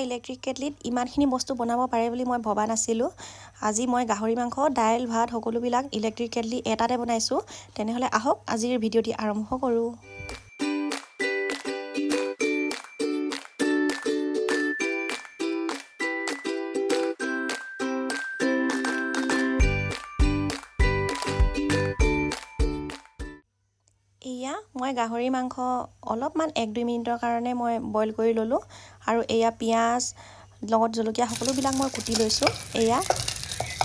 Electric কেটলিত ইমানখিনি বস্তু বনাব পাৰে বুলি মই ভবা নাছিলোঁ। আজি মই গাহৰি মাংস, দাইল, ভাত সকলোবিলাক ইলেক্ট্ৰিক কেটলি এটাতে বনাইছোঁ। তেনেহ'লে আহক আজিৰ ভিডিঅ'টি আৰম্ভ কৰোঁ। এয়া মই গাহৰি মাংস অলপমান 1-2 মিনিটৰ কাৰণে মই বইল কৰি ল'লোঁ আৰু এয়া পিঁয়াজ লগত জলকীয়া সকলোবিলাক মই কুটি লৈছোঁ। এয়া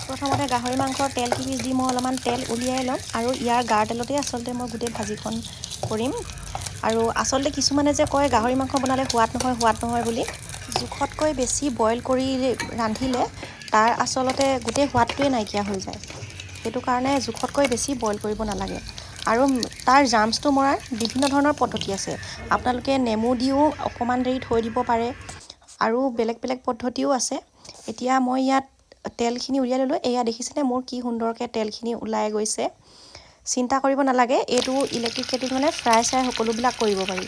প্ৰথমতে গাহৰি মাংসৰ তেলখিনি দি মই অলপমান তেল উলিয়াই ল'ম আৰু ইয়াৰ গাৰ তেলতে আচলতে মই গোটেই ভাজিখন কৰিম। আৰু আচলতে কিছুমানে যে কয় গাহৰি মাংস বনালে সোৱাদ নহয় বুলি, জোখতকৈ বেছি বইল কৰি ৰান্ধিলে তাৰ আচলতে গোটেই সোৱাদটোৱে নাইকিয়া হৈ যায়। সেইটো কাৰণে জোখতকৈ বেছি বইল কৰিব নালাগে। আৰু তাৰ জাৰ্মছটো মৰাৰ বিভিন্ন ধৰণৰ পদ্ধতি আছে। আপোনালোকে নেমু দিও অকণমান দেৰি থৈ দিব পাৰে আৰু বেলেগ পদ্ধতিও আছে। এতিয়া মই ইয়াত তেলখিনি উলিয়াই ল'লোঁ। এয়া দেখিছেনে মোৰ কি সুন্দৰকৈ তেলখিনি ওলাই গৈছে। চিন্তা কৰিব নালাগে, এইটো ইলেক্ট্ৰিক কেটলিত মানে ফ্ৰাই সকলোবিলাক কৰিব পাৰি।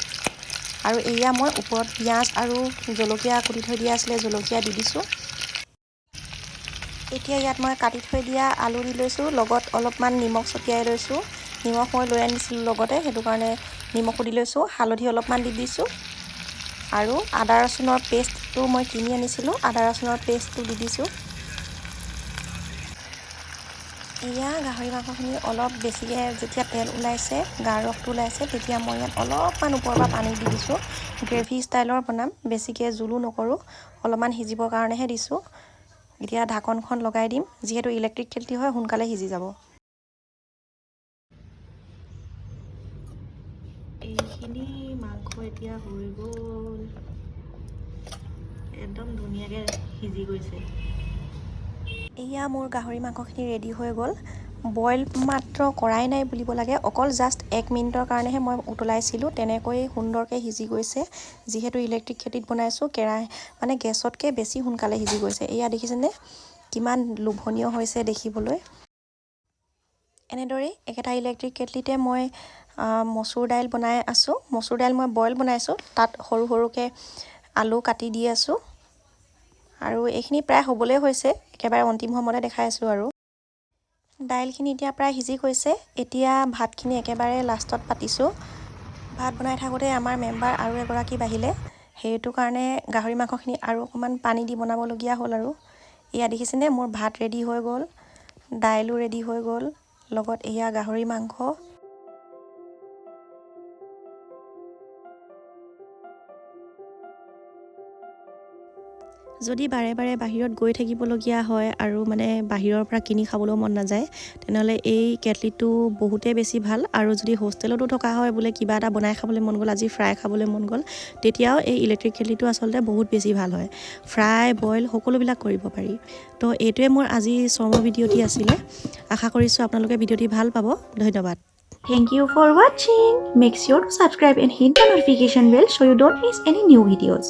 আৰু এয়া মই ওপৰত পিঁয়াজ আৰু জলকীয়া কুটি থৈ দিয়া আছিলে, জলকীয়া দি দিছোঁ। এতিয়া ইয়াত মই কাটি থৈ দিয়া আলু দি লৈছোঁ, লগত অলপমান নিমখ ছটিয়াই লৈছোঁ। নিমখ মই লৈ আনিছিলোঁ লগতে, সেইটো কাৰণে নিমখো দি লৈছোঁ, হালধি অলপমান দি দিছোঁ আৰু আদা ৰচুনৰ পেষ্টটো মই কিনি আনিছিলোঁ, আদা ৰচুনৰ পেষ্টটো দি দিছোঁ। এয়া গাহৰি মাংসখিনি অলপ বেছিকৈ যেতিয়া তেল ওলাইছে, গাৰ ৰসটো ওলাইছে, তেতিয়া মই ইয়াত অলপমান ওপৰৰ পৰা পানী দি দিছোঁ। গ্ৰেভি ষ্টাইলৰ বনাম, বেছিকৈ জোলো নকৰোঁ, অলপমান সিজিবৰ কাৰণেহে দিছোঁ। এতিয়া ঢাকনখন লগাই দিম, যিহেতু ইলেক্ট্ৰিক কেটলি হয় সোনকালে সিজি যাব। এইখিনি মাংস এতিয়া হৈ গ'ল, একদম ধুনীয়াকৈ সিজি গৈছে। এয়া মোৰ গাহৰি মাংসখিনি ৰেডি হৈ গ'ল। বইল মাত্ৰ কৰাই নাই বুলিব লাগে, অকল জাষ্ট 1 মিনিটৰ কাৰণেহে মই উতলাইছিলোঁ, তেনেকৈ সুন্দৰকৈ সিজি গৈছে। যিহেতু ইলেক্ট্ৰিক কেটলিত বনাইছোঁ, মানে গেছতকৈ বেছি সোনকালে সিজি গৈছে। এয়া দেখিছেনে কিমান লোভনীয় হৈছে দেখিবলৈ। এনেদৰেই একেটা ইলেক্ট্ৰিক কেটলিতে মই মচুৰ দাইল বনাই আছোঁ। মচুৰ দাইল মই বইল বনাইছোঁ, তাত সৰু সৰুকৈ আলু কাটি দি আছোঁ। আৰু এইখিনি প্ৰায় হ'বলৈ হৈছে, একেবাৰে অন্তিম সময়তে দেখাই আছোঁ। আৰু দাইলখিনি এতিয়া প্ৰায় সিজি গৈছে। এতিয়া ভাতখিনি একেবাৰে লাষ্টত পাতিছোঁ। ভাত বনাই থাকোঁতে আমাৰ মেম্বাৰ আৰু এগৰাকী বাঢ়িলে, সেইটো কাৰণে গাহৰি মাংসখিনি আৰু অকণমান পানী দি বনাবলগীয়া হ'ল। আৰু এয়া দেখিছেনে মোৰ ভাত ৰেডি হৈ গ'ল, দাইলো ৰেডি হৈ গ'ল, লগত এয়া গাহৰি মাংস। যদি বাৰে বাৰে বাহিৰত গৈ থাকিবলগীয়া হয় আৰু মানে বাহিৰৰ পৰা কিনি খাবলৈও মন নাযায়, তেনেহ'লে এই কেটলিটো বহুতেই বেছি ভাল। আৰু যদি হোষ্টেলতো থকা হয়, বোলে কিবা এটা বনাই খাবলৈ মন গ'ল, আজি ফ্ৰাই খাবলৈ মন গ'ল, তেতিয়াও এই ইলেক্ট্ৰিক কেটলিটো আচলতে বহুত বেছি ভাল হয়। ফ্ৰাই বইল সকলোবিলাক কৰিব পাৰি। তো এইটোৱে মোৰ আজি চৰ্মৰ ভিডিঅ'টি আছিলে। আশা কৰিছোঁ আপোনালোকে ভিডিঅ'টি ভাল পাব। ধন্যবাদ। Thank you for watching. Make sure to subscribe and hit the notification bell so you don't miss any new videos.